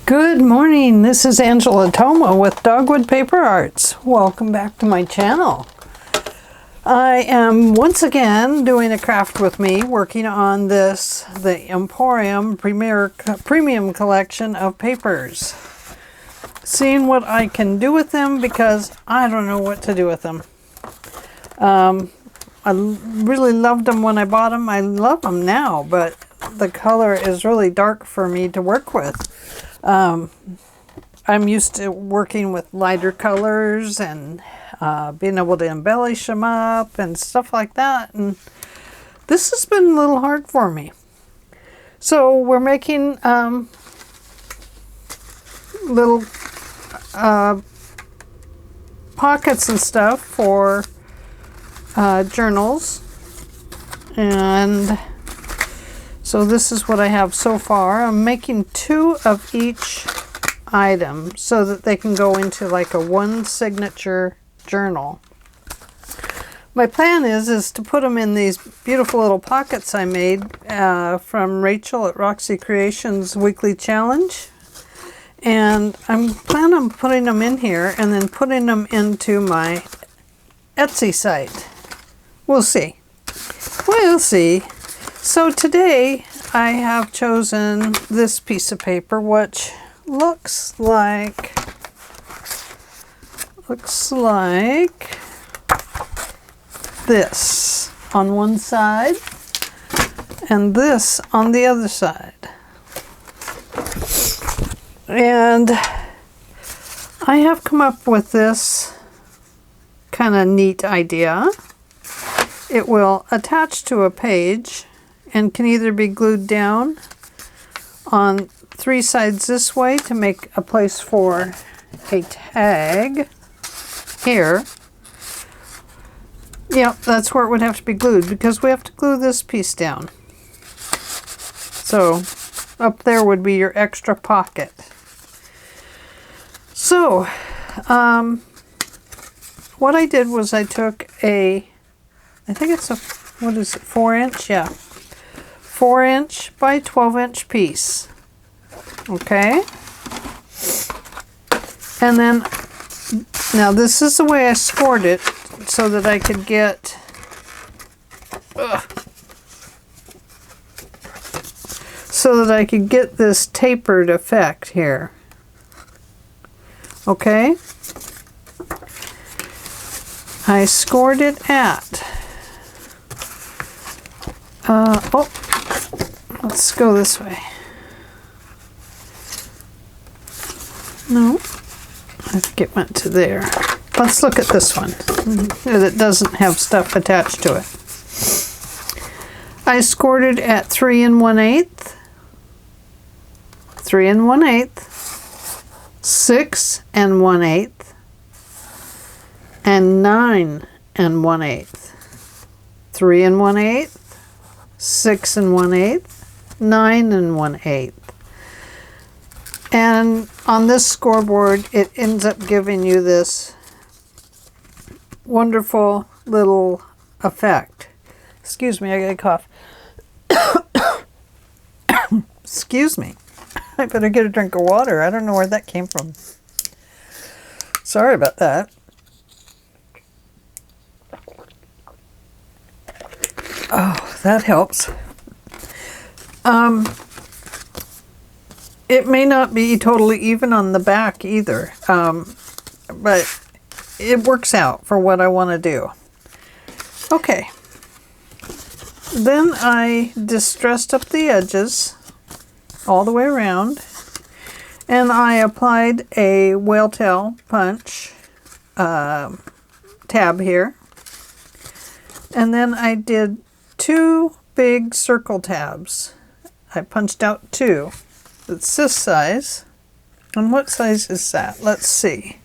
Good morning, this is Angela Thoma with Dogwood Paper Arts. Welcome back to my channel. I am once again doing a craft with me, working on the Emporium Premium Collection of papers. Seeing what I can do with them because I don't know what to do with them. I really loved them when I bought them. I love them now, but the color is really dark for me to work with. I'm used to working with lighter colors and being able to embellish them up and stuff like that. And this has been a little hard for me. So we're making little pockets and stuff for journals. And so this is what I have so far. I'm making 2 of each item so that they can go into like a one signature journal. My plan is to put them in these beautiful little pockets I made from Rachel at Roxy Creations Weekly Challenge. And I'm planning on putting them in here and then putting them into my Etsy site. We'll see. We'll see. So today I have chosen this piece of paper, which looks like this on one side and this on the other side. And I have come up with this kind of neat idea. It will attach to a page and can either be glued down on 3 sides this way to make a place for a tag here. Yep, that's where it would have to be glued because we have to glue this piece down. So up there would be your extra pocket. So what I did was I took I think it's a, what is it, 4-inch? Yeah. 4-inch by 12-inch piece. Okay. And then, now this is the way I scored it so that I could get, this tapered effect here. Okay. I scored it at, let's go this way. No, I think it went to there. Let's look at this one that doesn't have stuff attached to it. I scored it at 3 1/8, 3 1/8, 6 1/8, and 9 1/8. 3 1/8, 6 1/8, 9 1/8. And on this scoreboard, it ends up giving you this wonderful little effect. Excuse me, I got a cough. Excuse me. I better get a drink of water. I don't know where that came from. Sorry about that. Oh, that helps. It may not be totally even on the back either, but it works out for what I want to do. Okay. Then I distressed up the edges all the way around, and I applied a whale tail punch tab here. And then I did 2 big circle tabs. I punched out 2. It's this size. And what size is that? Let's see.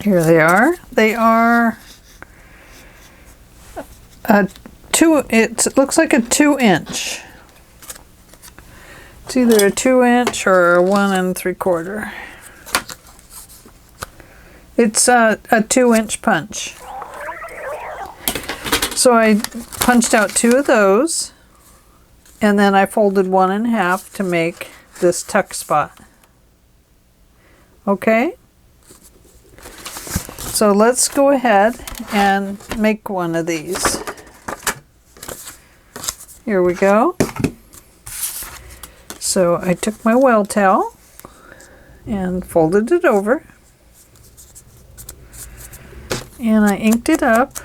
Here they are. They are a 2. It looks like a 2-inch. It's either a 2-inch or a 1 3/4. It's a 2-inch punch. So I punched out 2 of those. And then I folded 1 in half to make this tuck spot. Okay? So let's go ahead and make one of these. Here we go. So I took my weld towel and folded it over. And I inked it up.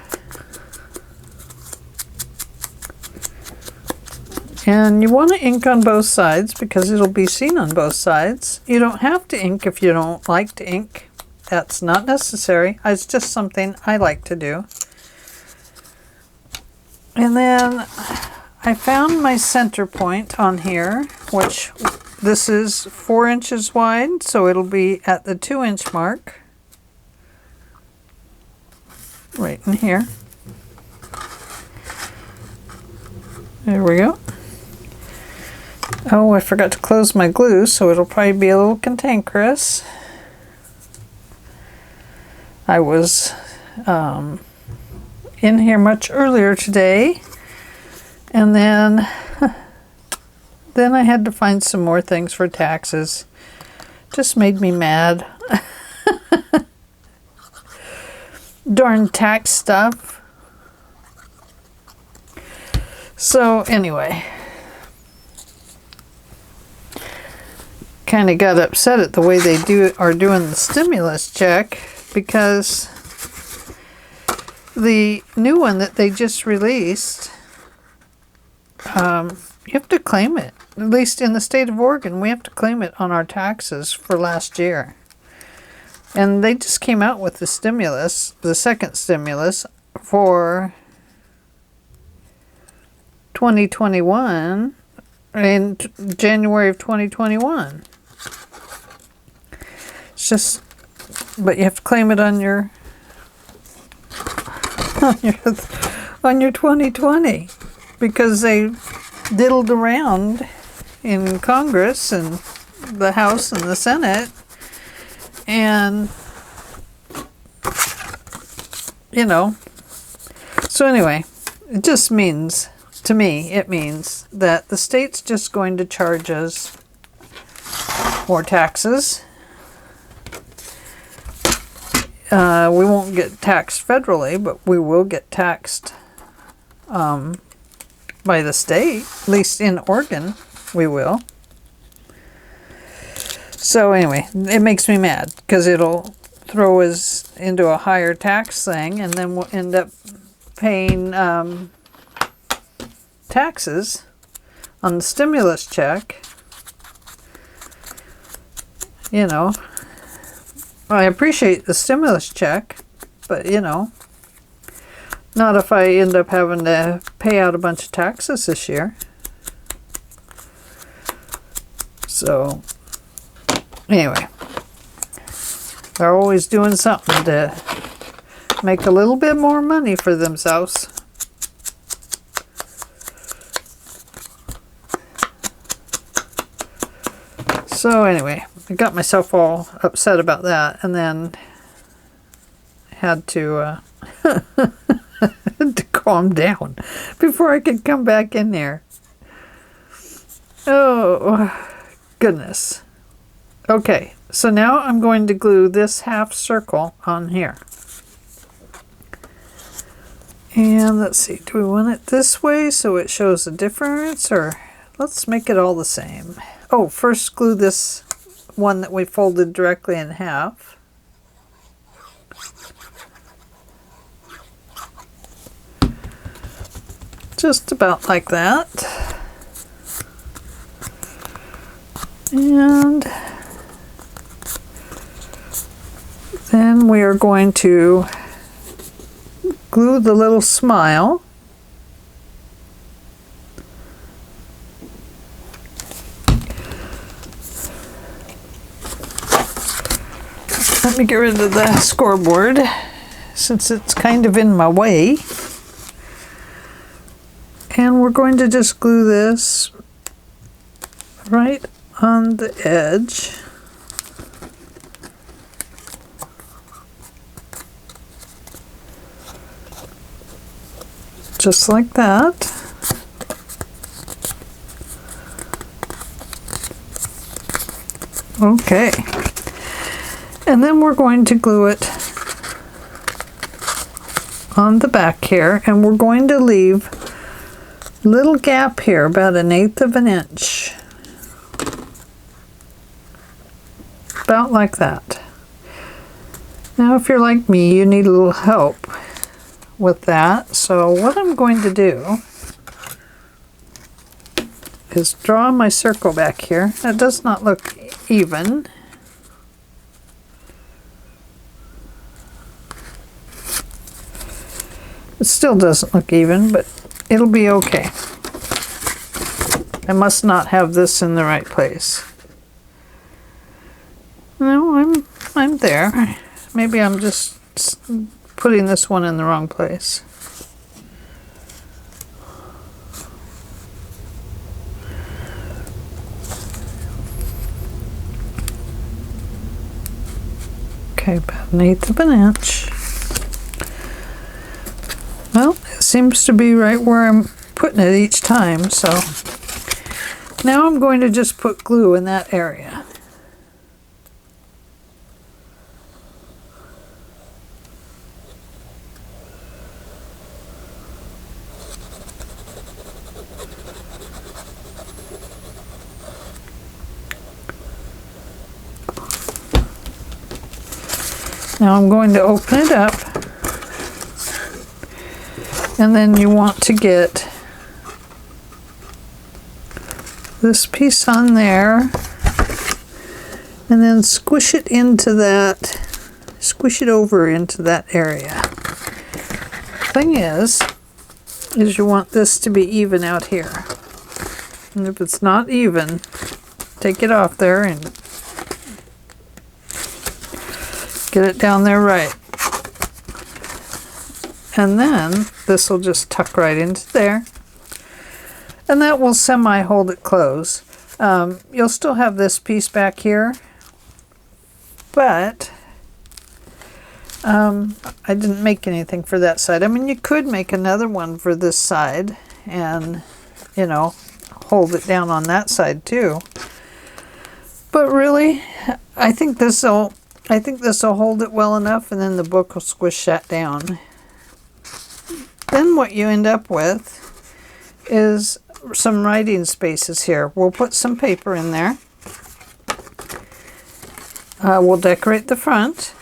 And you want to ink on both sides because it'll be seen on both sides. You don't have to ink if you don't like to ink. That's not necessary. It's just something I like to do. And then I found my center point on here, which this is 4 inches wide, so it'll be at the 2-inch mark. Right in here. There we go. Oh, I forgot to close my glue, so it'll probably be a little cantankerous. I was in here much earlier today, and then I had to find some more things for taxes. Just made me mad. Darn tax stuff. So anyway, kind of got upset at the way they are doing the stimulus check, because the new one that they just released, you have to claim it. At least in the state of Oregon, we have to claim it on our taxes for last year. And they just came out with the stimulus, the second stimulus for 2021 in January of 2021. It's just, but you have to claim it on your on your 2020, because they diddled around in Congress and the House and the Senate, and you know, so anyway, it just means, to me, it means that the state's just going to charge us more taxes. We won't get taxed federally, but we will get taxed by the state. At least in Oregon, we will. So anyway, it makes me mad because it'll throw us into a higher tax thing, and then we'll end up paying taxes on the stimulus check. You know, I appreciate the stimulus check, but you know, not if I end up having to pay out a bunch of taxes this year. So anyway, they're always doing something to make a little bit more money for themselves. So anyway, I got myself all upset about that, and then had to to calm down before I could come back in there. Oh, goodness. Okay, so now I'm going to glue this half circle on here. And let's see, do we want it this way so it shows a difference, or let's make it all the same? Oh, first glue this one that we folded directly in half. Just about like that. And then we are going to glue the little smile. Let me get rid of the scoreboard since it's kind of in my way. And we're going to just glue this right on the edge. Just like that. Okay. And then we're going to glue it on the back here, and we're going to leave a little gap here, about 1/8 of an inch. About like that. Now if you're like me, you need a little help with that. So what I'm going to do is draw my circle back here. That does not look even. It still doesn't look even, but it'll be okay. I must not have this in the right place. No, I'm there. Maybe I'm just putting this one in the wrong place. Okay, about 1/8 of an inch. Well, it seems to be right where I'm putting it each time, so now I'm going to just put glue in that area. Now I'm going to open it up, and then you want to get this piece on there, and then squish it into that, squish it over into that area. Thing is you want this to be even out here. And if it's not even, take it off there and get it down there right. And then this will just tuck right into there. And that will semi-hold it closed. You'll still have this piece back here, but I didn't make anything for that side. I mean, you could make another one for this side and, you know, hold it down on that side too. But really, I think this will hold it well enough, and then the book will squish that down. Then what you end up with is some writing spaces here. We'll put some paper in there. We'll decorate the front.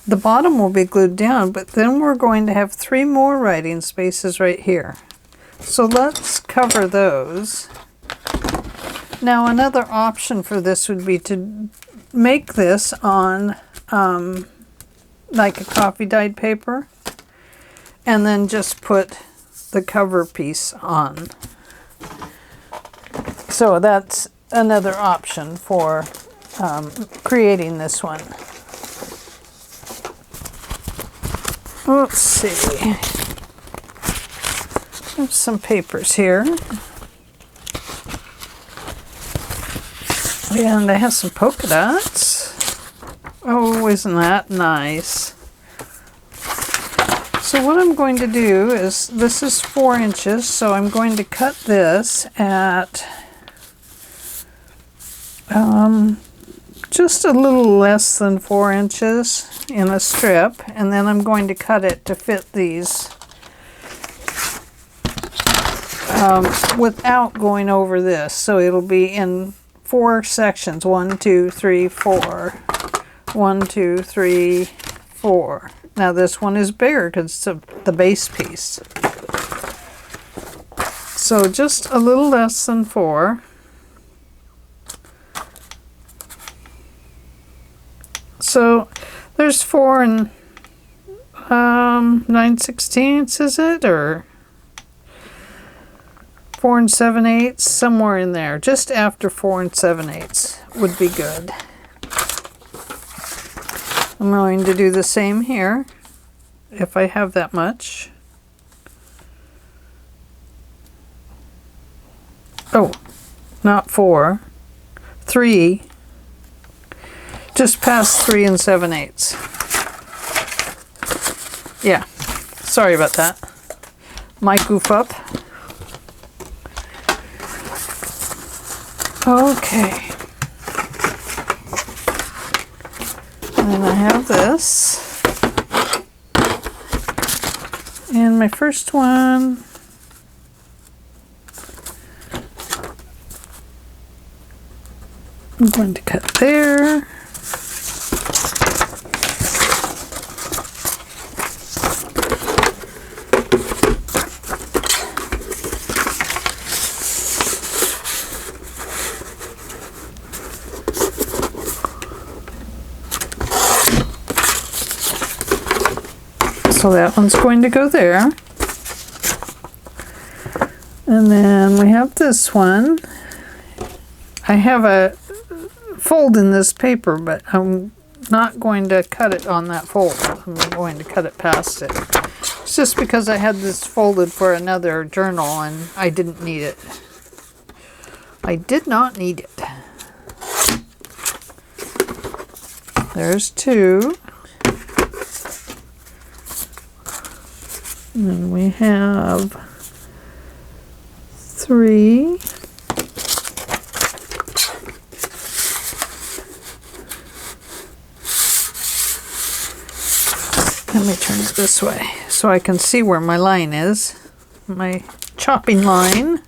The bottom will be glued down, but then we're going to have 3 more writing spaces right here. So let's cover those. Now another option for this would be to make this on like a coffee dyed paper, and then just put the cover piece on. So that's another option for creating this one. Let's see. There's some papers here. And I have some polka dots. Oh, isn't that nice? So what I'm going to do is, this is 4 inches, so I'm going to cut this at just a little less than 4 inches in a strip, and then I'm going to cut it to fit these without going over this. So it'll be in 4 sections. 1, 2, 3, 4. 1, 2, 3, 4. Now this one is bigger because it's the base piece. So just a little less than 4. So there's 4 and 9/16, is it? Or 4 and 7/8, somewhere in there. Just after 4 and 7/8 would be good. I'm going to do the same here, if I have that much. Oh, not 4, 3, just past 3 and 7/8. Yeah, sorry about that. My goof up. Okay. And I have this. And my first one, I'm going to cut there. So that one's going to go there. And then we have this one. I have a fold in this paper, but I'm not going to cut it on that fold. I'm going to cut it past it. It's just because I had this folded for another journal and I didn't need it. I did not need it. There's two. And then we have three. Let me turn it this way so I can see where my line is. My chopping line.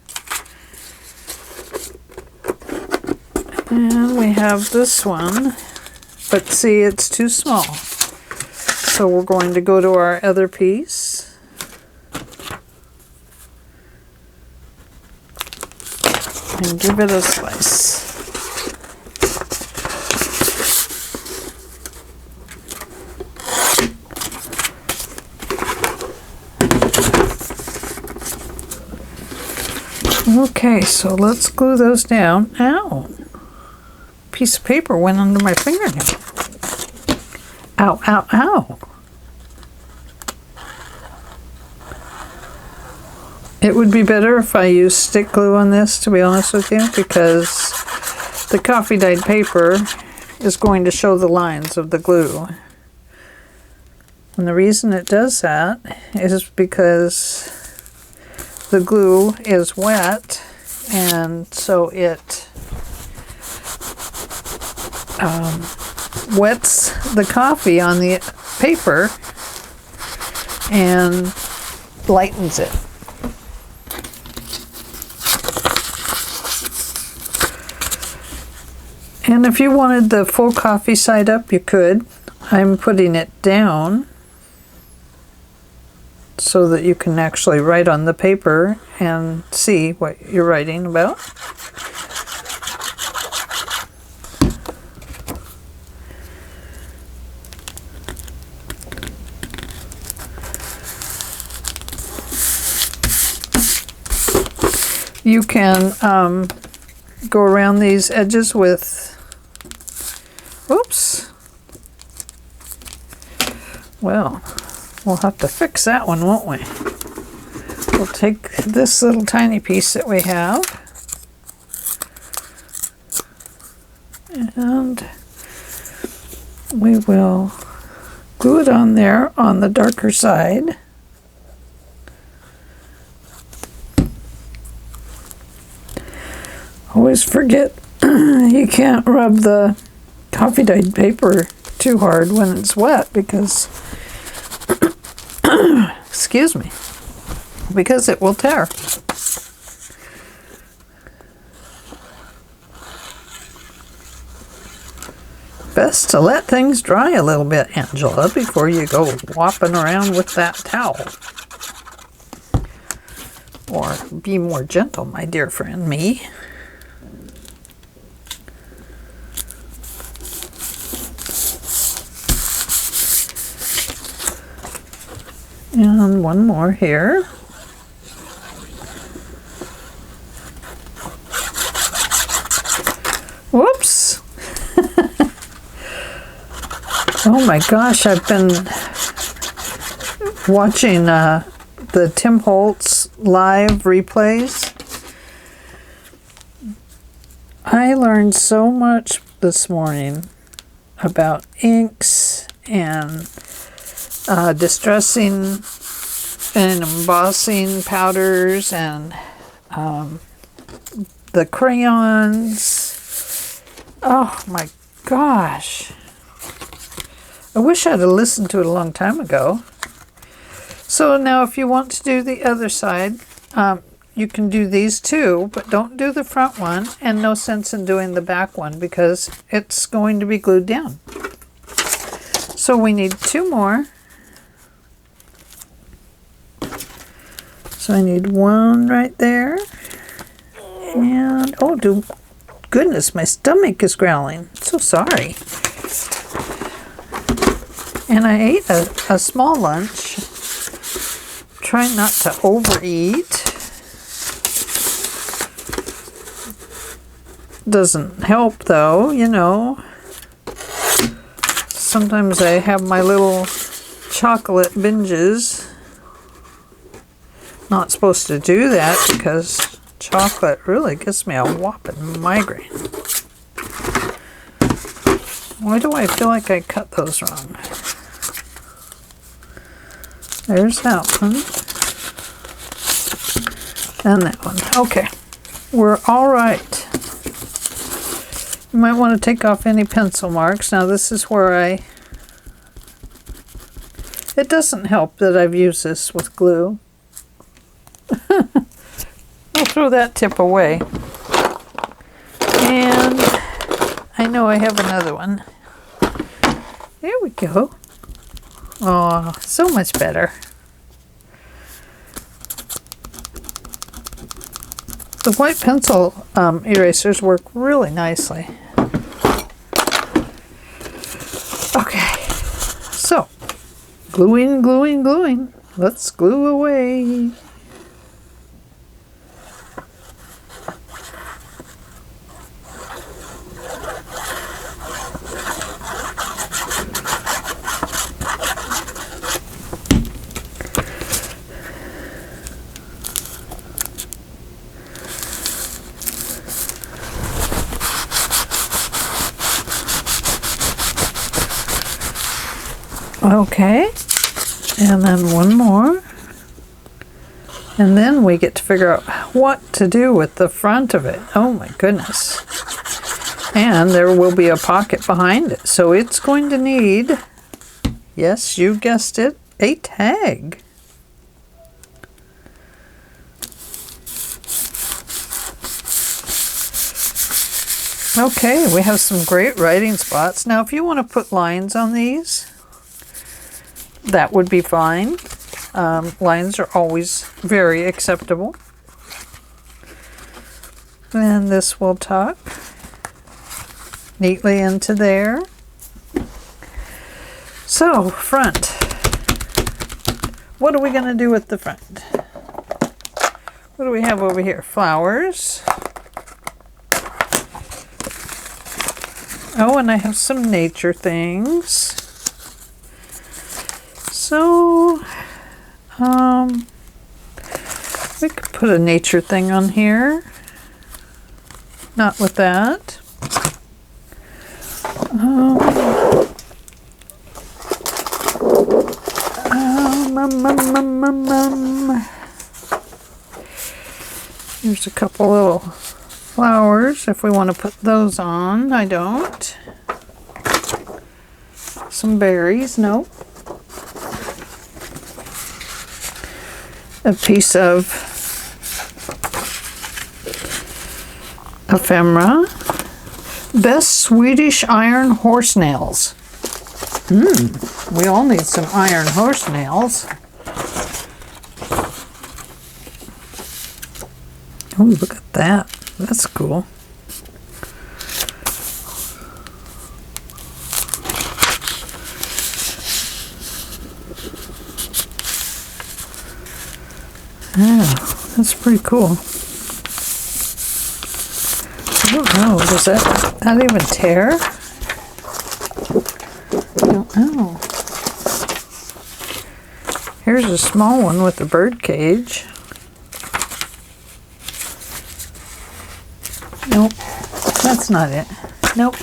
And we have this one, but see, it's too small. So we're going to go to our other piece. And give it a slice. Okay, so let's glue those down. Ow! Piece of paper went under my fingernail. Ow, ow, ow! It would be better if I used stick glue on this, to be honest with you, because the coffee dyed paper is going to show the lines of the glue. And the reason it does that is because the glue is wet, and so it wets the coffee on the paper and lightens it. And if you wanted the full coffee side up, you could. I'm putting it down so that you can actually write on the paper and see what you're writing about. You can go around these edges with, whoops, well, we'll have to fix that one, won't we? We'll take this little tiny piece that we have and we will glue it on there on the darker side. Always forget you can't rub the coffee dyed paper too hard when it's wet because excuse me, because it will tear. Best to let things dry a little bit, Angela, before you go whopping around with that towel. Or be more gentle, my dear friend, me. And one more here. Whoops. Oh my gosh, I've been watching the Tim Holtz live replays. I learned so much this morning about inks and distressing and embossing powders and the crayons. Oh my gosh. I wish I'd have listened to it a long time ago. So now if you want to do the other side, you can do these two, but don't do the front one, and no sense in doing the back one because it's going to be glued down. So we need two more. So I need one right there. And, oh, goodness, my stomach is growling. So sorry. And I ate a small lunch. Trying not to overeat. Doesn't help though, you know. Sometimes I have my little chocolate binges. Not supposed to do that because chocolate really gives me a whopping migraine. Why do I feel like I cut those wrong? There's that one. And that one. Okay. We're all right. You might want to take off any pencil marks. Now this is where it doesn't help that I've used this with glue. I'll throw that tip away. And I know I have another one. There we go. Oh, so much better. The white pencil erasers work really nicely. Okay, so gluing, gluing, gluing. Let's glue away. Okay, and then one more, and then we get to figure out what to do with the front of it. Oh my goodness. And there will be a pocket behind it, so it's going to need, yes, you guessed it, a tag. Okay, we have some great writing spots. Now if you want to put lines on these, that would be fine. Lines are always very acceptable. And this will tuck neatly into there. So, front. What are we going to do with the front? What do we have over here? Flowers. Oh, and I have some nature things. So, we could put a nature thing on here. Not with that. Here's a couple little flowers if we want to put those on. I don't. Some berries, nope. A piece of ephemera. Best Swedish iron horse nails. We all need some iron horse nails. Oh, look at that. That's cool. Yeah, that's pretty cool. I don't know, does that even tear? I don't know. Here's a small one with a bird cage. Nope, that's not it. Nope.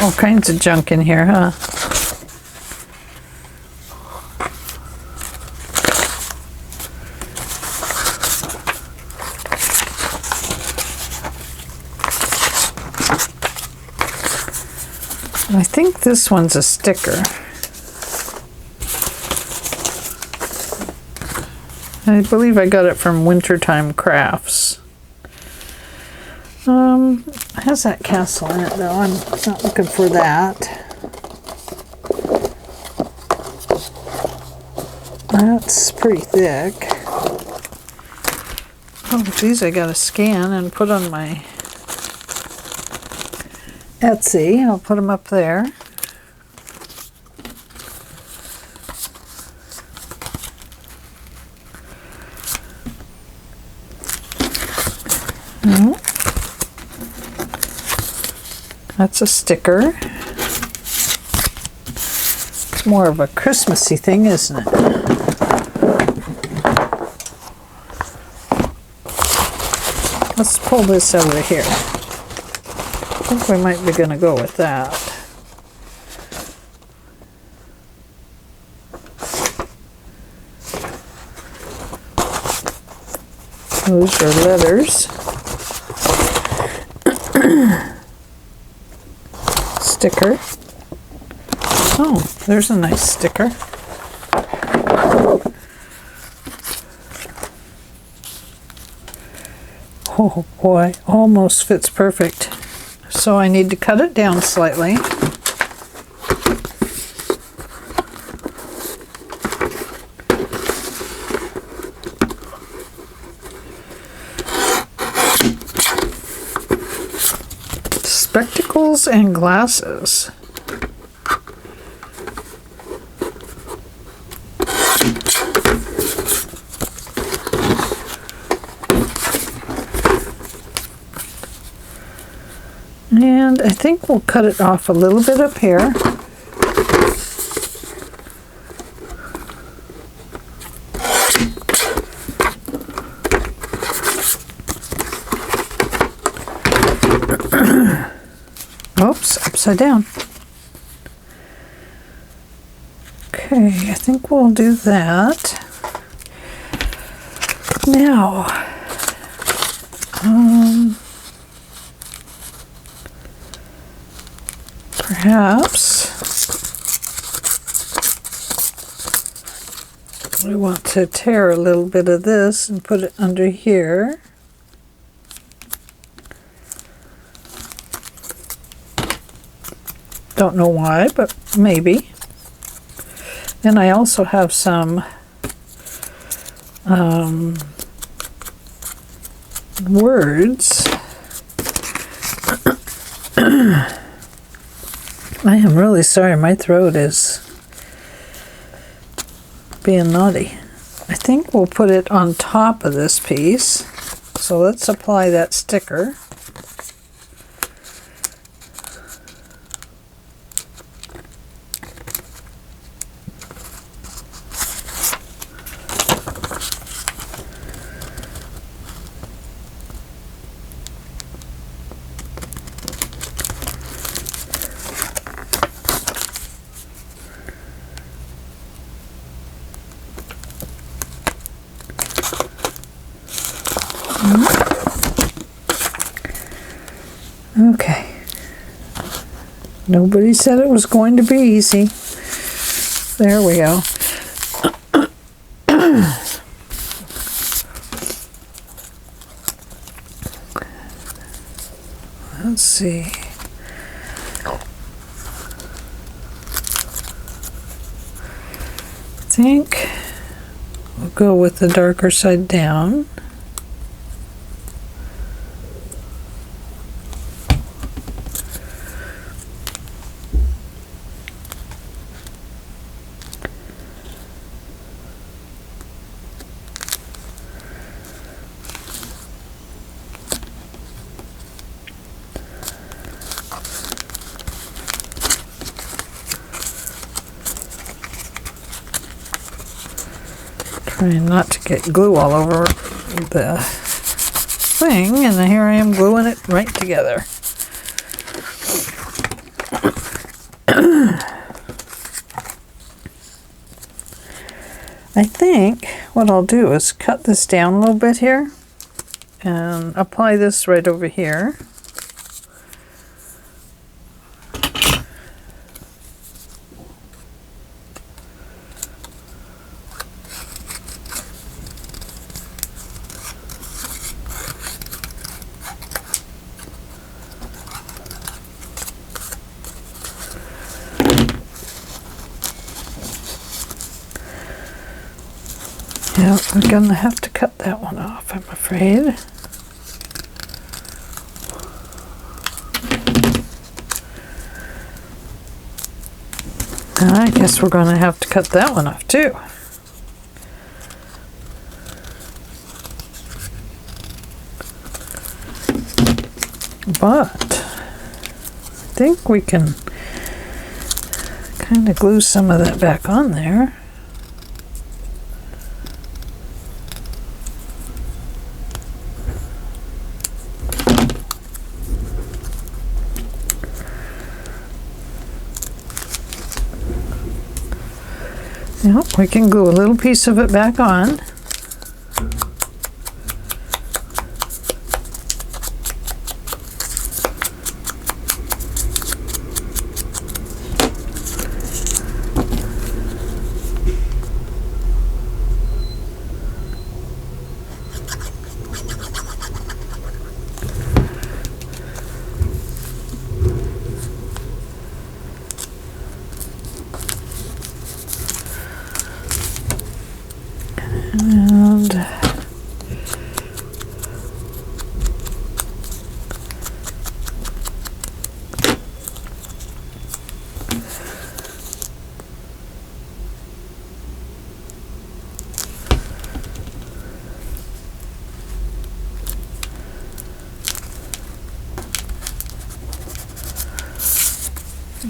All kinds of junk in here, huh? I think this one's a sticker. I believe I got it from Wintertime Crafts. It has that castle in it though. I'm not looking for that. That's pretty thick. Oh, these I gotta scan and put on my Etsy. I'll put them up there. Oh, that's a sticker. It's more of a Christmassy thing, isn't it? Let's pull this over here. I think we might be going to go with that. Those are letters. Sticker. Oh, there's a nice sticker. Oh boy, almost fits perfect. So I need to cut it down slightly. Spectacles and glasses. And I think we'll cut it off a little bit up here. Oops, upside down. Okay, I think we'll do that. Now, perhaps we want to tear a little bit of this and put it under here. Don't know why, but maybe. And I also have some words. I am really sorry, my throat is being naughty. I think we'll put it on top of this piece. So let's apply that sticker. Okay. Nobody said it was going to be easy. There we go. Let's see. I think we'll go with the darker side down. Trying not to get glue all over the thing, and here I am gluing it right together. I think what I'll do is cut this down a little bit here and apply this right over here. Yeah, we're gonna have to cut that one off, I'm afraid. I guess we're gonna have to cut that one off too. But I think we can kind of glue some of that back on there. Yep, we can glue a little piece of it back on. And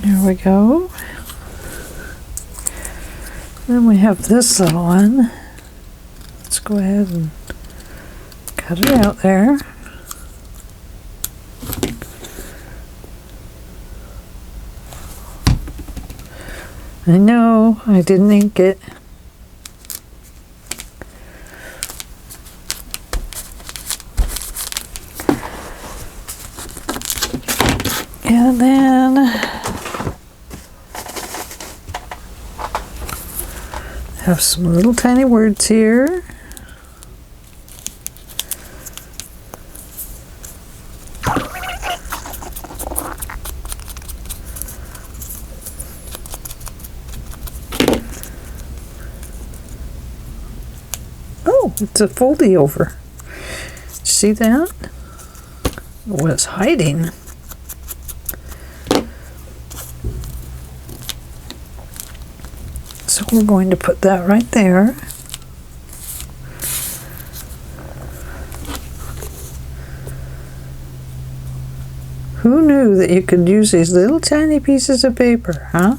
there we go. Then we have this little one. Let's go ahead and cut it out there. I know, I didn't ink it. And then have some little tiny words here. Oh, it's a foldy over. See that? It was hiding. So we're going to put that right there. Who knew that you could use these little tiny pieces of paper, huh?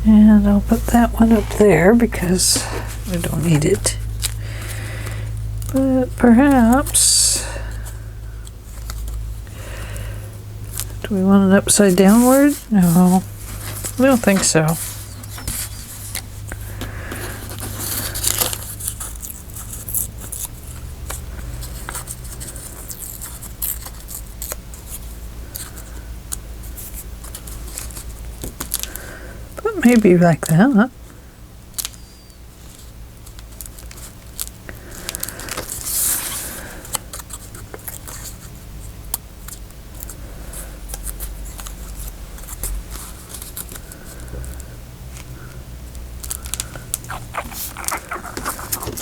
And I'll put that one up there because we don't need it. But perhaps, do we want it upside downward? No, I don't think so. But maybe like that.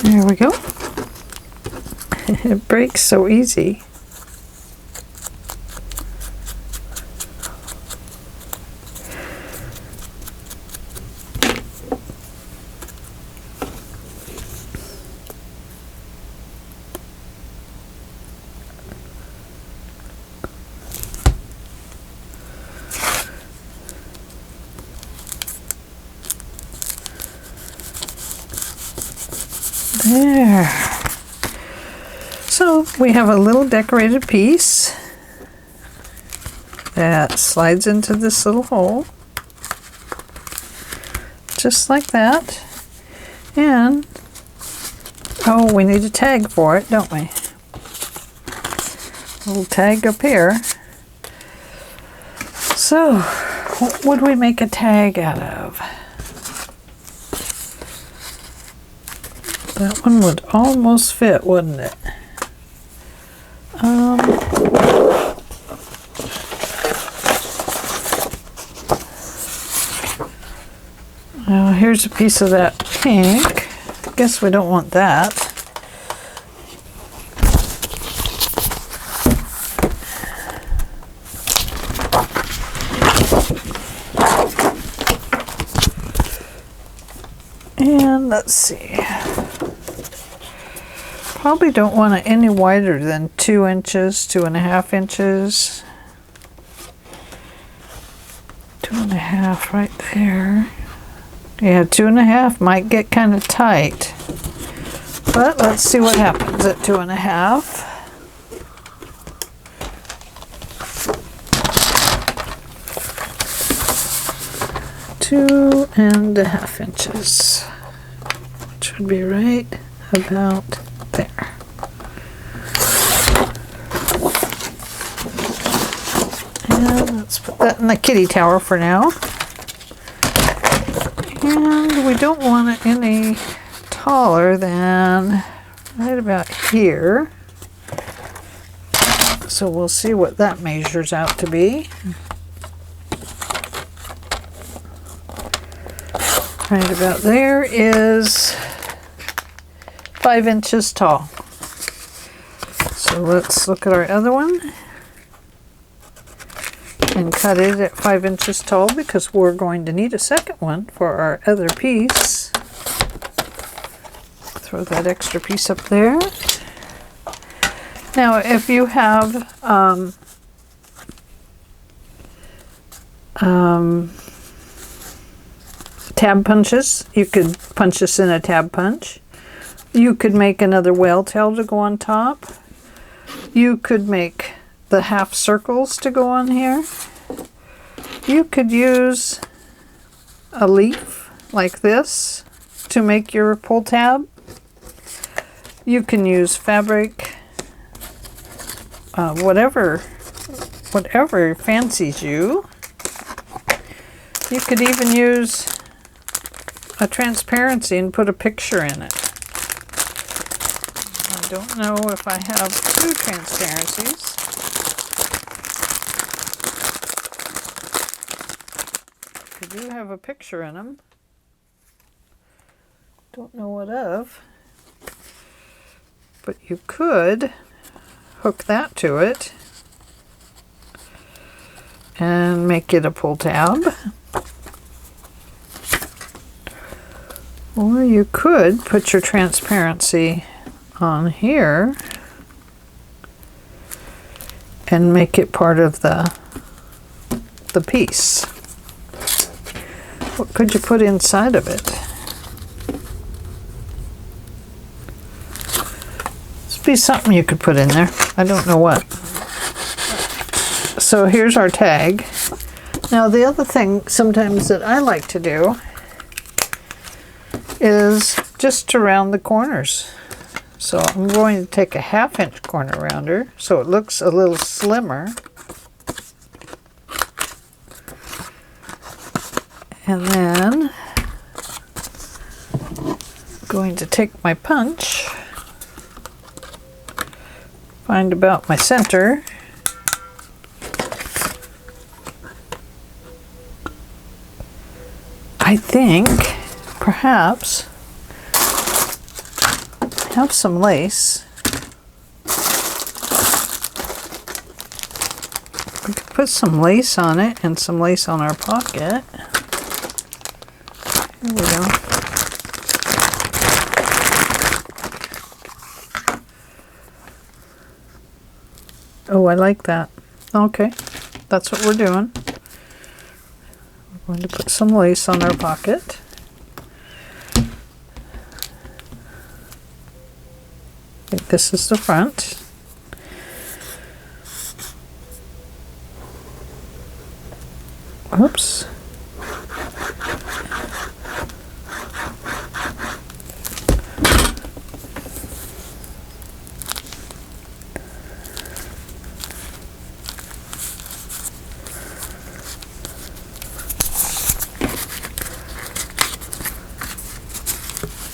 There we go. It breaks so easy. There. So we have a little decorated piece that slides into this little hole, just like that. And, oh, we need a tag for it, don't we? A little tag up here. So, what would we make a tag out of? That one would almost fit, wouldn't it? here's a piece of that pink. Guess we don't want that. And let's see. Probably don't want it any wider than 2 inches, 2.5 inches. 2.5 right there. Yeah, 2.5 might get kind of tight. But let's see what happens at 2.5. Two and a half inches, which would be right about there. And let's put that in the kitty tower for now. And we don't want it any taller than right about here. So we'll see what that measures out to be. Right about there is 5 inches tall. So let's look at our other one and cut it at 5 inches tall because we're going to need a second one for our other piece. Throw that extra piece up there. Now if you have tab punches, you could punch this in a tab punch. You could make another whale tail to go on top. You could make the half circles to go on here. You could use a leaf like this to make your pull tab. You can use fabric, whatever fancies you. You could even use a transparency and put a picture in it. I don't know if I have 2 transparencies. I do have a picture in them. Don't know what of. But you could hook that to it and make it a pull tab. Or you could put your transparency on here and make it part of the piece. What could you put inside of it? This would be something you could put in there. I don't know what. So here's our tag. Now the other thing sometimes that I like to do is just to round the corners. So I'm going to take a 1/2 inch corner rounder so it looks a little slimmer. And then I'm going to take my punch, find about my center, I think perhaps have some lace. We could put some lace on it and some lace on our pocket. Here we go. Oh, I like that. Okay, that's what we're doing. We're going to put some lace on our pocket. I think this is the front. Oops.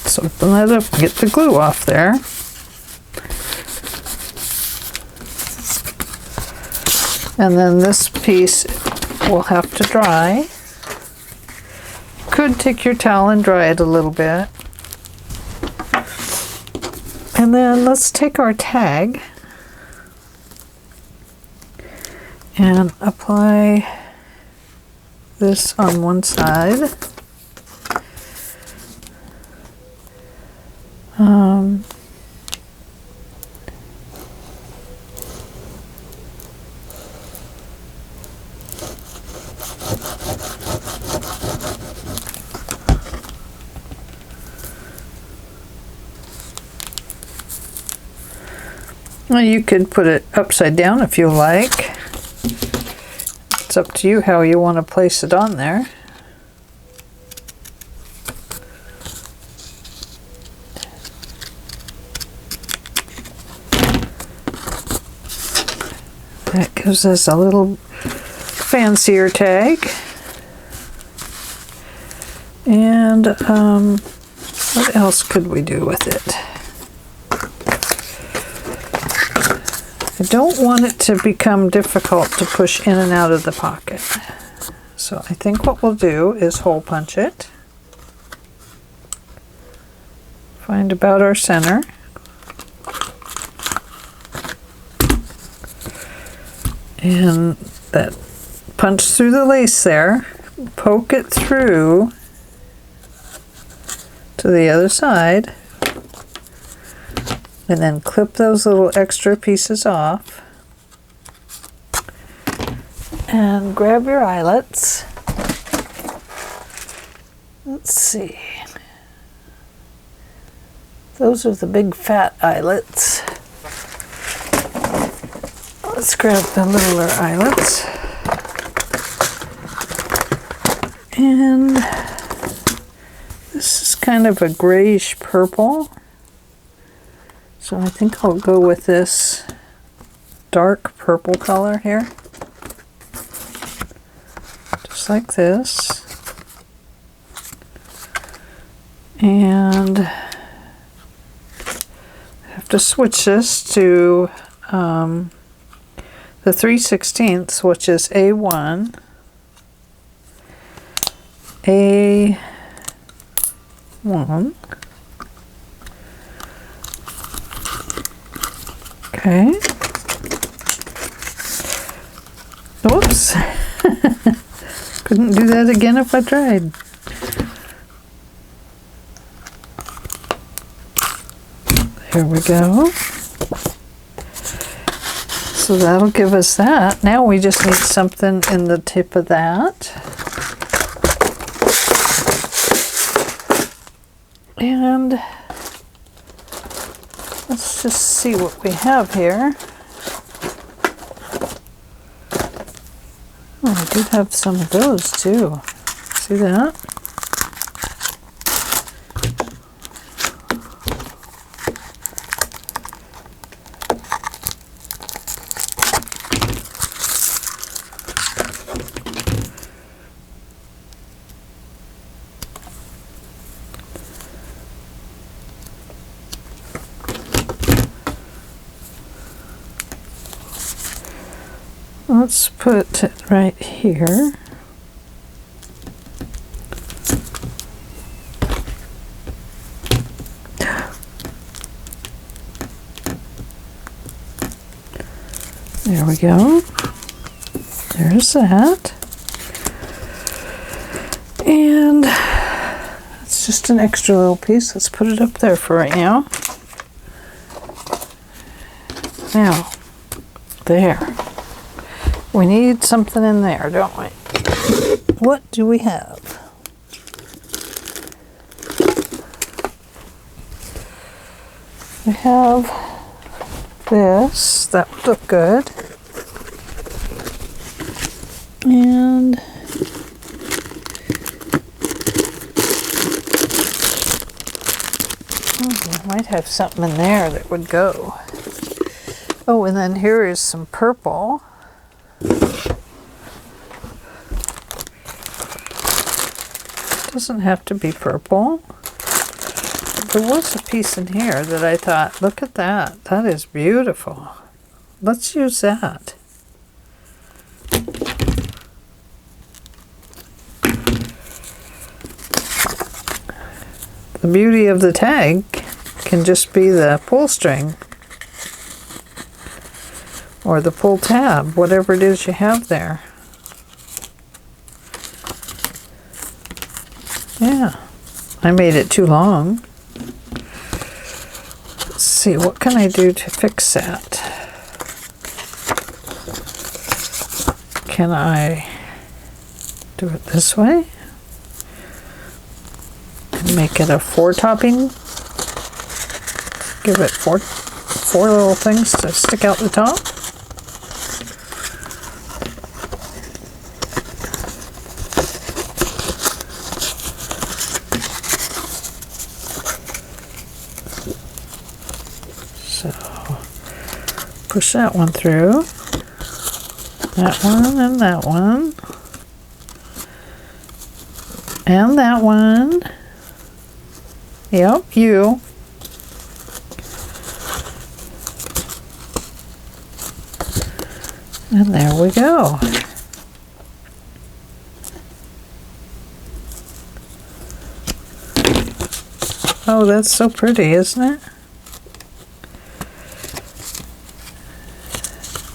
Let's open that up and get the glue off there. And then this piece will have to dry. could take your towel and dry it a little bit. And then let's take our tag and apply this on one side. Well, you could put it upside down if you like. It's up to you how you want to place it on there. That gives us a little fancier tag. And what else could we do with it? I don't want it to become difficult to push in and out of the pocket. So I think what we'll do is hole punch it. Find about our center. And that punch through the lace there, poke it through to the other side, and then clip those little extra pieces off. And grab your eyelets. Let's see. Those are the big fat eyelets. Let's grab the littler eyelets. And this is kind of a grayish purple. So I think I'll go with this dark purple color here. Just like this. And I have to switch this to the 3/16, which is A1, A1, okay, whoops, couldn't do that again if I tried. Here we go. So that'll give us that. Now we just need something in the tip of that. And let's just see what we have here. Oh, I do have some of those too. See that? Let's put it right here. There we go. There's that. And it's just an extra little piece. Let's put it up there for right now. Now, there. We need something in there, don't we? What do we have? We have this. That would look good. And I might have something in there that would go. Oh, and then here is some purple. Doesn't have to be purple. There was a piece in here that I thought, look at that. That is beautiful. Let's use that. the beauty of the tag can just be the pull string or the pull tab, whatever it is you have there. Yeah, I made it too long. Let's see, what can I do to fix that? Can I do it this way? And make it a 4-topping? Give it four little things to stick out the top? So, push that one through. That one and that one. And that one. Yep, you. And there we go. Oh, that's so pretty, isn't it?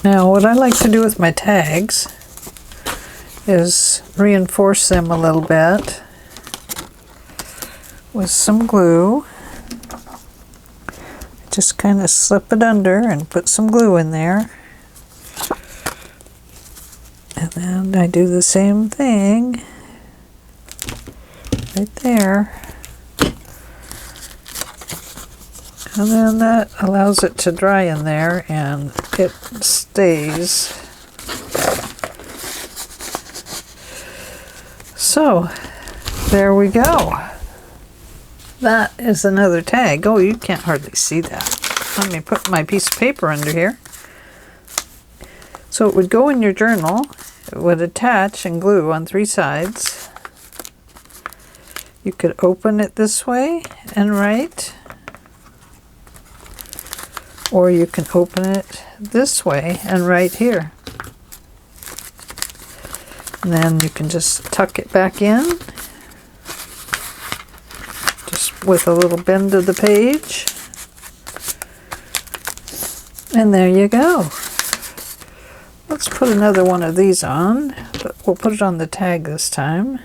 Now, what I like to do with my tags is reinforce them a little bit with some glue. Just kind of slip it under and put some glue in there. And then I do the same thing right there. And then that allows it to dry in there and it stays. So, there we go. That is another tag. Oh, you can't hardly see that. Let me put my piece of paper under here. So it would go in your journal. It would attach and glue on 3 sides. You could open it this way and write. Or you can open it this way and write here. And then you can just tuck it back in. Just with a little bend of the page. And there you go. Let's put another one of these on, but we'll put it on the tag this time.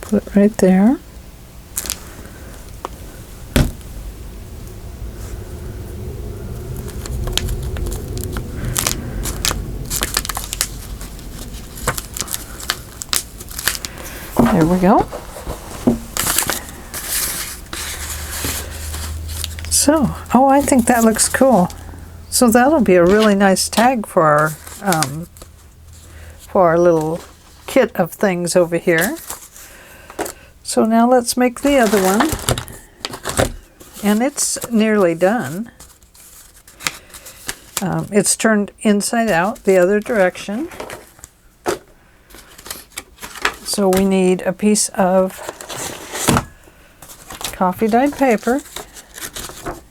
Put it right there. There we go. So, oh, I think that looks cool. So that'll be a really nice tag for our little kit of things over here. So now let's make the other one. And it's nearly done. It's turned inside out the other direction. So we need a piece of coffee dyed paper.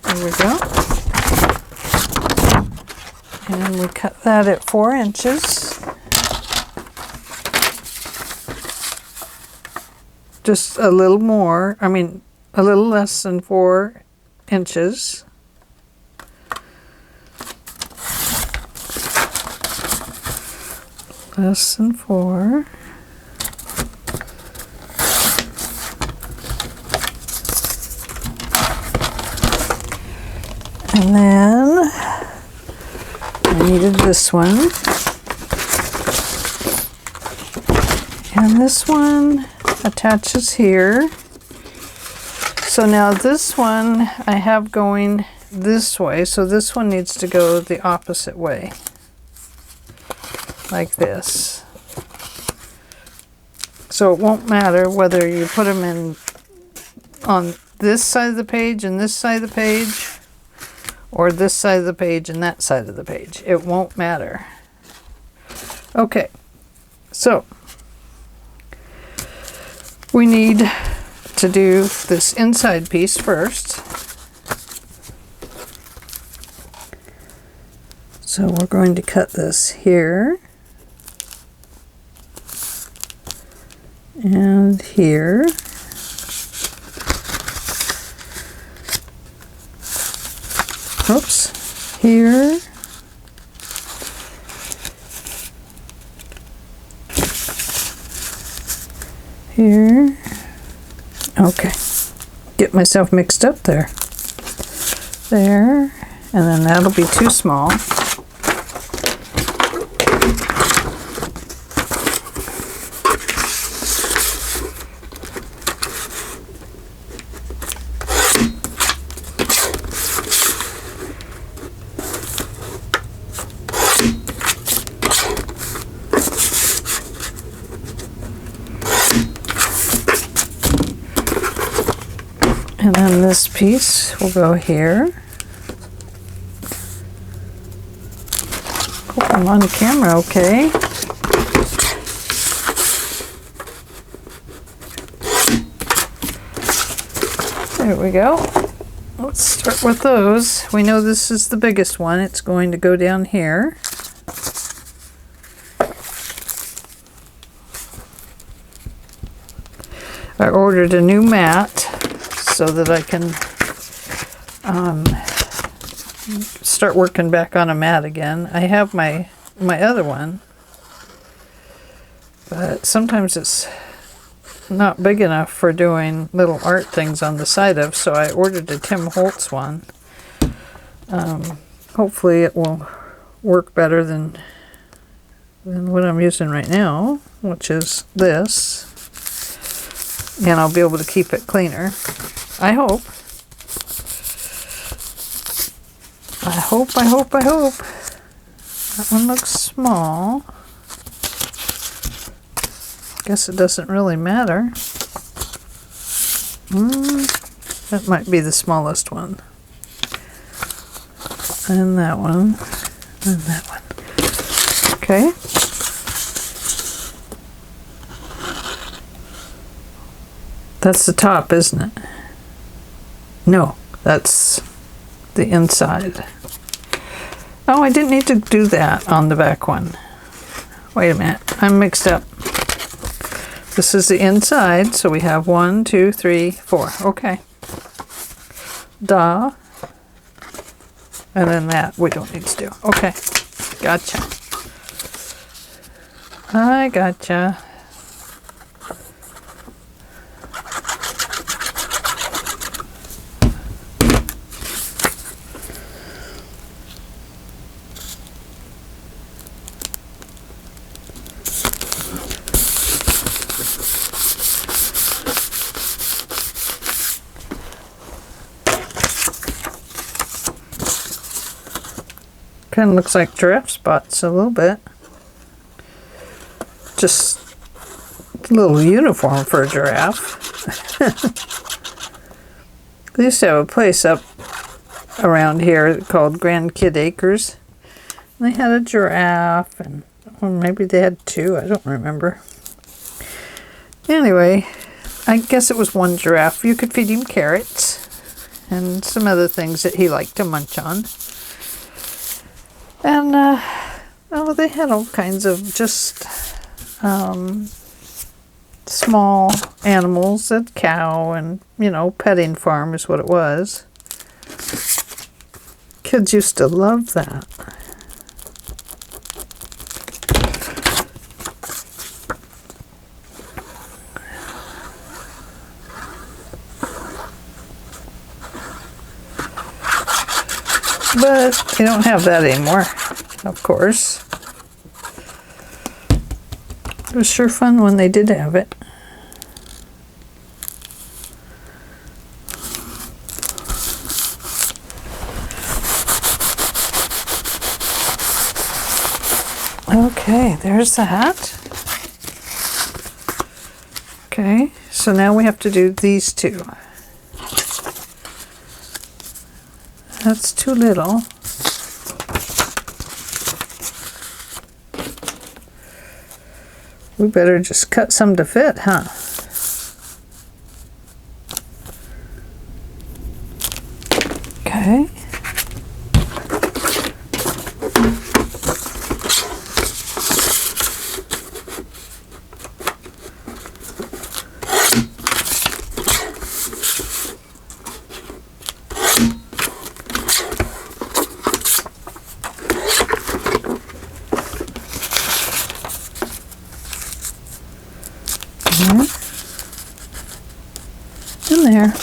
There we go. And we cut that at 4 inches. Just a little more, I mean, a little less than 4 inches. Less than 4. And then I needed this one. And this one attaches here. So now this one I have going this way, so this one needs to go the opposite way. Like this. So it won't matter whether you put them in on this side of the page and this side of the page, or this side of the page and that side of the page. It won't matter. Okay, so we need to do this inside piece first. So we're going to cut this here and here. Oops, here. Here. Okay. Get myself mixed up there. There. And then that'll be too small. And then this piece will go here. Hope I'm on camera okay. There we go. Let's start with those. We know this is the biggest one. It's going to go down here. I ordered a new mat so that I can start working back on a mat again. I have my other one, but sometimes it's not big enough for doing little art things on the side of, so I ordered a Tim Holtz one. Hopefully it will work better than what I'm using right now, which is this, and I'll be able to keep it cleaner. I hope. I hope. That one looks small. Guess it doesn't really matter. That might be the smallest one. And that one. And that one. Okay. That's the top, isn't it? No, that's the inside. Oh, I didn't need to do that on the back one. Wait a minute, I'm mixed up. This is the inside, so we have 1, 2, 3, 4. Okay. Da. And then that we don't need to do. Okay. Gotcha. I gotcha. Kind of looks like giraffe spots a little bit. Just a little uniform for a giraffe. They used to have a place up around here called Grand Kid Acres. They had a giraffe, and or maybe they had two, I don't remember. Anyway, I guess it was one giraffe. You could feed him carrots and some other things that he liked to munch on. And, oh, they had all kinds of just small animals, a cow, and, you know, petting farm is what it was. Kids used to love that. But they don't have that anymore, of course. It was sure fun when they did have it. Okay, there's the hat. Okay, so now we have to do these two. That's too little. We better just cut some to fit, huh? Okay. in there.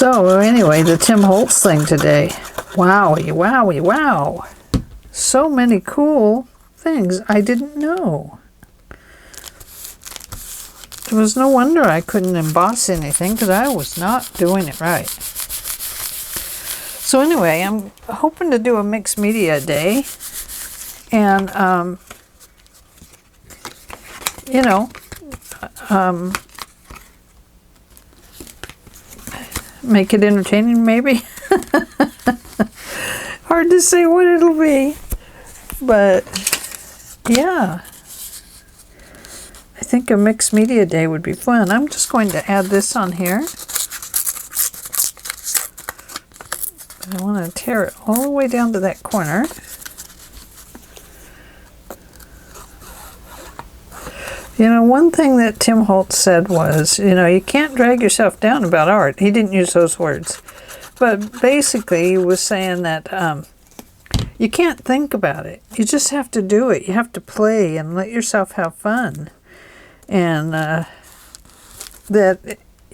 So anyway, the Tim Holtz thing today. Wowie, wowie, wow. So many cool things I didn't know. It was no wonder I couldn't emboss anything because I was not doing it right. So anyway, I'm hoping to do a mixed media day. And, you know, make it entertaining, maybe. Hard to say what it'll be, but yeah, I think a mixed media day would be fun. I'm just going to add this on here. I want to tear it all the way down to that corner. You know, one thing that Tim Holtz said was, you know, you can't drag yourself down about art. He didn't use those words. But basically, he was saying that you can't think about it. You just have to do it. You have to play and let yourself have fun. And that,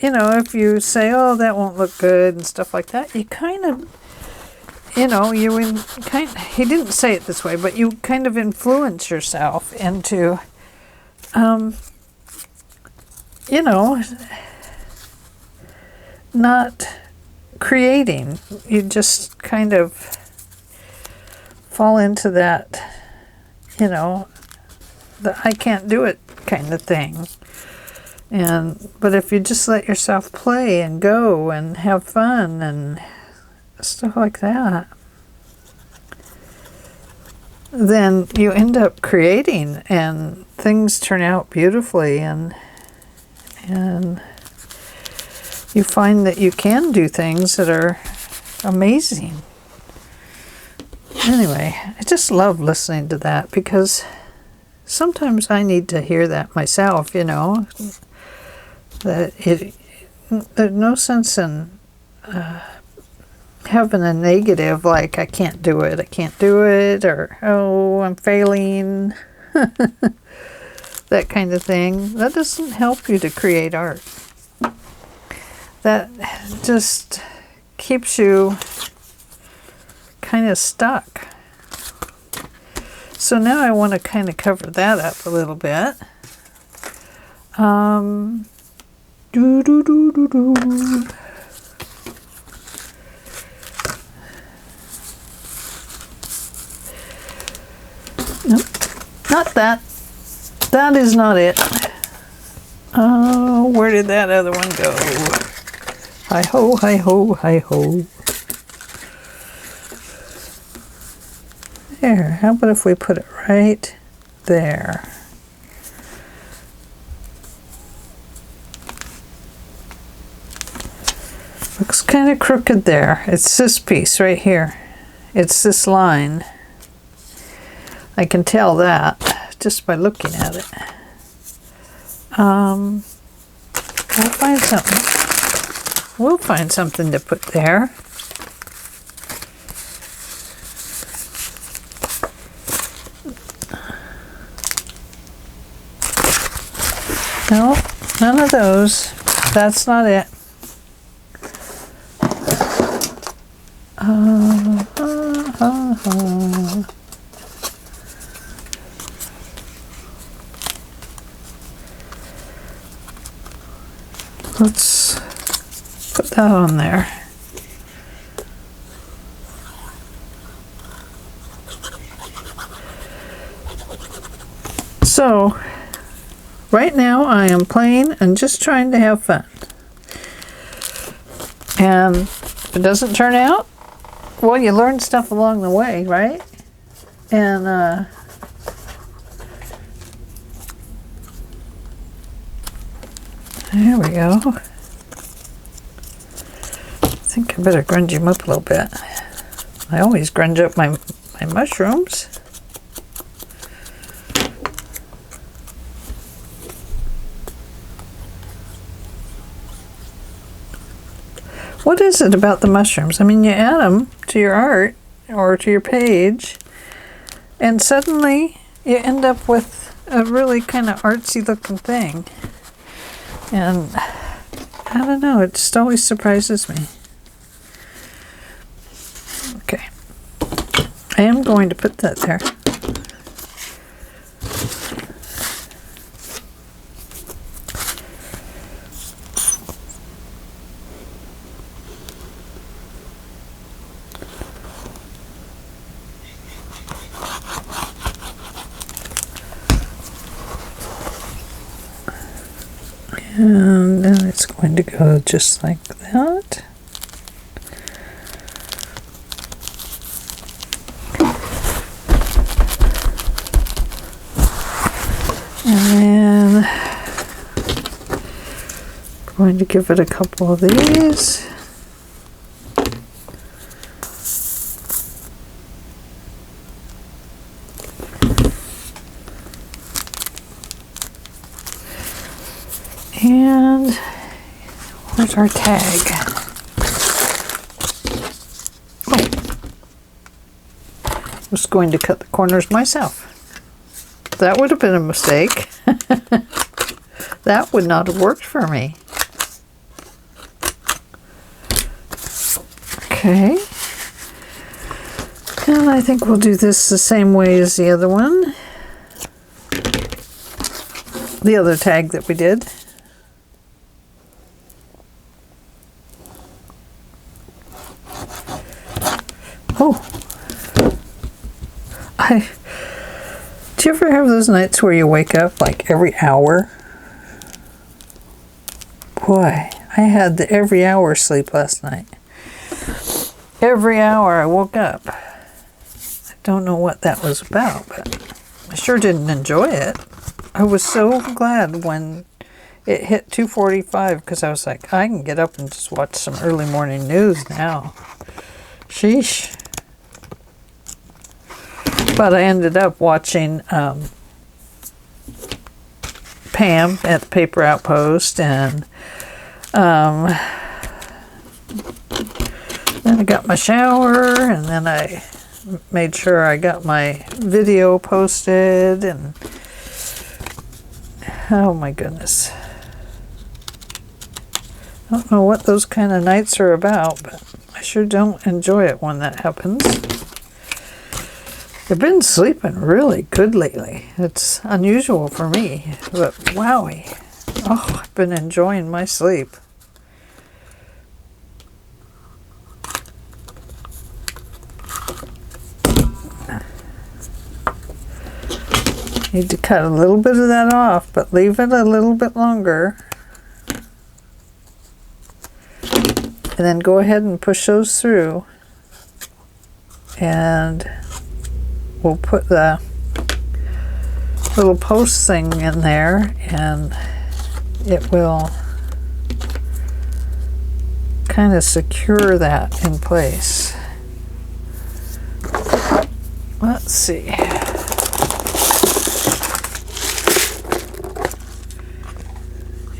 you know, if you say, oh, that won't look good and stuff like that, you kind of, you know, he didn't say it this way, but you kind of influence yourself into... you know, not creating. You just kind of fall into that, you know, the I can't do it kind of thing. But if you just let yourself play and go and have fun and stuff like that, then you end up creating and things turn out beautifully, and you find that you can do things that are amazing. Anyway, I just love listening to that because sometimes I need to hear that myself, you know, that there's no sense in having a negative like I can't do it, or oh, I'm failing, that kind of thing. That doesn't help you to create art. That just keeps you kind of stuck. So now I want to kind of cover that up a little bit. Nope, not that. That is not it. Oh, where did that other one go? Hi ho, hi ho, hi ho. There, how about if we put it right there? Looks kind of crooked there. It's this piece right here. It's this line. I can tell that just by looking at it. We'll find something. We'll find something to put there. No, none of those. That's not it. Let's put that on there. So right now I am playing and just trying to have fun. And if it doesn't turn out, well, you learn stuff along the way, right? And there we go. I think I better grunge him up a little bit. I always grunge up my mushrooms. What is it about the mushrooms? I mean, you add them to your art or to your page, and suddenly you end up with a really kind of artsy looking thing. And I don't know, it just always surprises me. Okay, I am going to put that there. And then it's going to go just like that. And then I'm going to give it a couple of these. And where's our tag? Oh, I was going to cut the corners myself. That would have been a mistake. That would not have worked for me. Okay. And I think we'll do this the same way as the other one. The other tag that we did. Oh, do you ever have those nights where you wake up like every hour? Boy, I had the every hour sleep last night. Every hour I woke up. I don't know what that was about, but I sure didn't enjoy it. I was so glad when it hit 2:45 because I was like, I can get up and just watch some early morning news now. Sheesh. But I ended up watching Pam at the Paper Outpost, and then I got my shower, and then I made sure I got my video posted, and oh my goodness. I don't know what those kind of nights are about, but I sure don't enjoy it when that happens. I've been sleeping really good lately. It's unusual for me, but wowie. Oh, I've been enjoying my sleep. Need to cut a little bit of that off, but leave it a little bit longer. And then go ahead and push those through. And we'll put the little post thing in there, and it will kind of secure that in place. Let's see.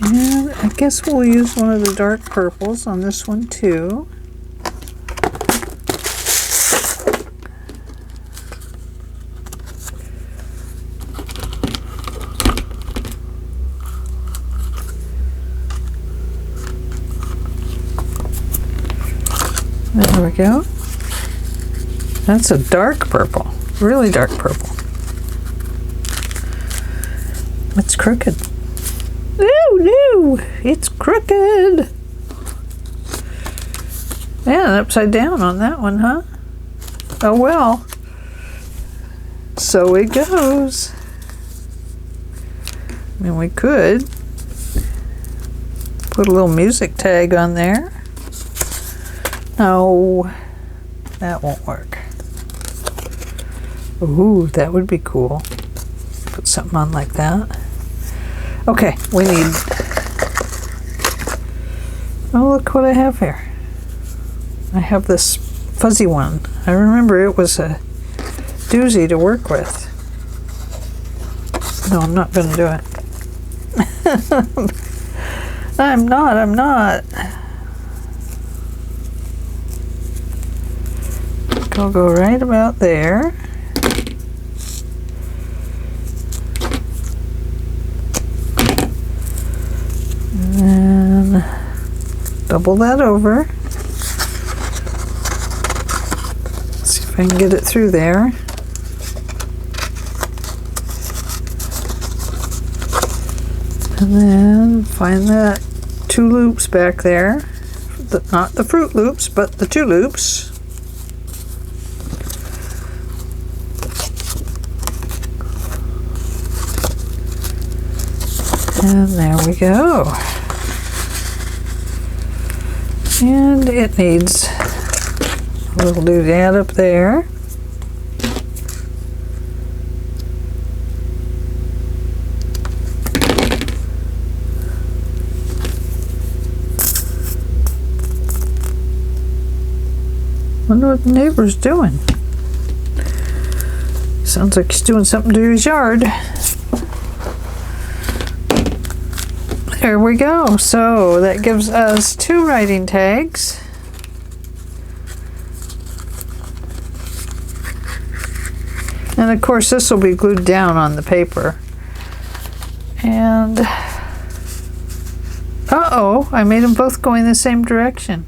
And I guess we'll use one of the dark purples on this one too. There we go. That's a dark purple, really dark purple. It's crooked. No, it's crooked. Yeah, upside down on that one, huh? Oh well. So it goes. I mean, we could put a little music tag on there. No, that won't work. Ooh, that would be cool. Put something on like that. Okay, we need... Oh, look what I have here. I have this fuzzy one. I remember it was a doozy to work with. No, I'm not going to do it. I'm not. I'll go right about there. And then double that over. See if I can get it through there. And then find that 2 loops back there. Not the fruit loops, but the 2 loops. And there we go. And it needs a little doodad up there. Wonder what the neighbor's doing. Sounds like he's doing something to his yard. There we go. So that gives us 2 writing tags. And of course this will be glued down on the paper. And uh-oh, I made them both go in the same direction.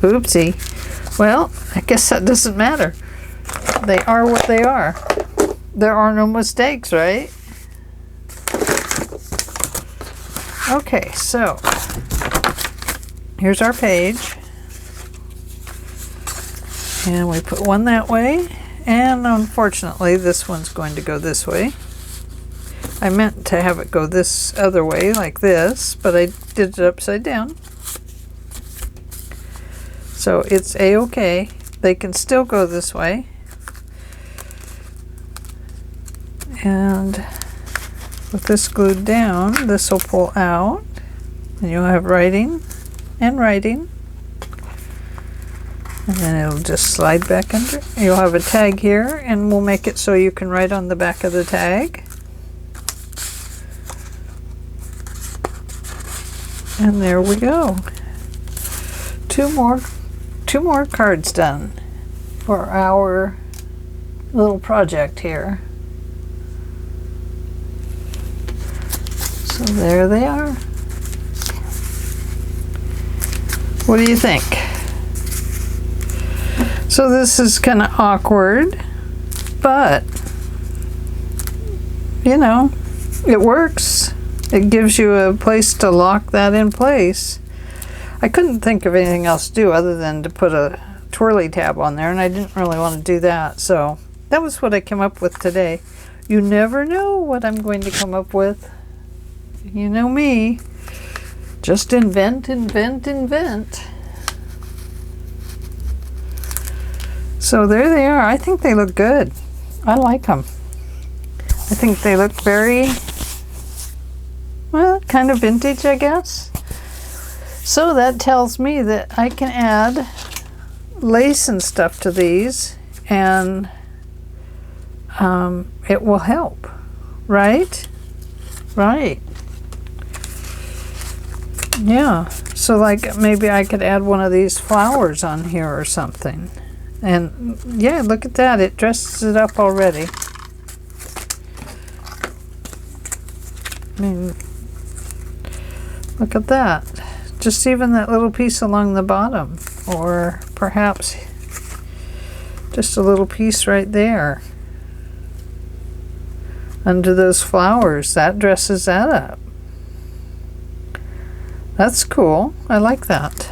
Oopsie. Well, I guess that doesn't matter. They are what they are. There are no mistakes, right? Okay, so here's our page. And we put one that way. And unfortunately, this one's going to go this way. I meant to have it go this other way, like this, but I did it upside down. So it's a-okay. They can still go this way. And with this glued down, this will pull out. And you'll have writing and writing. And then it'll just slide back under. You'll have a tag here, and we'll make it so you can write on the back of the tag. And there we go. Two more cards done for our little project here. So there they are. What do you think? So this is kind of awkward, but you know, it works. It gives you a place to lock that in place. I couldn't think of anything else to do other than to put a twirly tab on there, and I didn't really want to do that. So that was what I came up with today. You never know what I'm going to come up with. You know me. Just invent, invent, invent. So there they are. I think they look good. I like them. I think they look very, well, kind of vintage, I guess. So that tells me that I can add lace and stuff to these, and it will help, right? Right. Yeah. So like maybe I could add one of these flowers on here or something. And yeah, look at that. It dresses it up already. I mean, look at that. Just even that little piece along the bottom, or perhaps just a little piece right there under those flowers. That dresses that up. That's cool. I like that.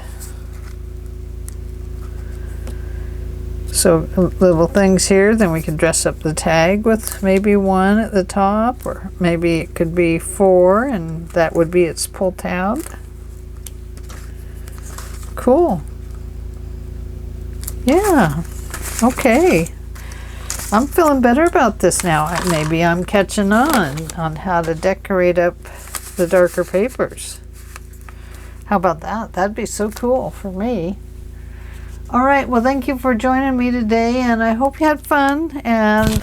So little things here, then we can dress up the tag with maybe 1 at the top, or maybe it could be 4 and that would be its pull tab. Cool. Yeah. Okay. I'm feeling better about this now. Maybe I'm catching on how to decorate up the darker papers. How about that? That'd be so cool for me. All right, well, thank you for joining me today, and I hope you had fun, and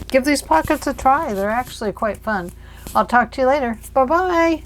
give these pockets a try. They're actually quite fun. I'll talk to you later. Bye-bye.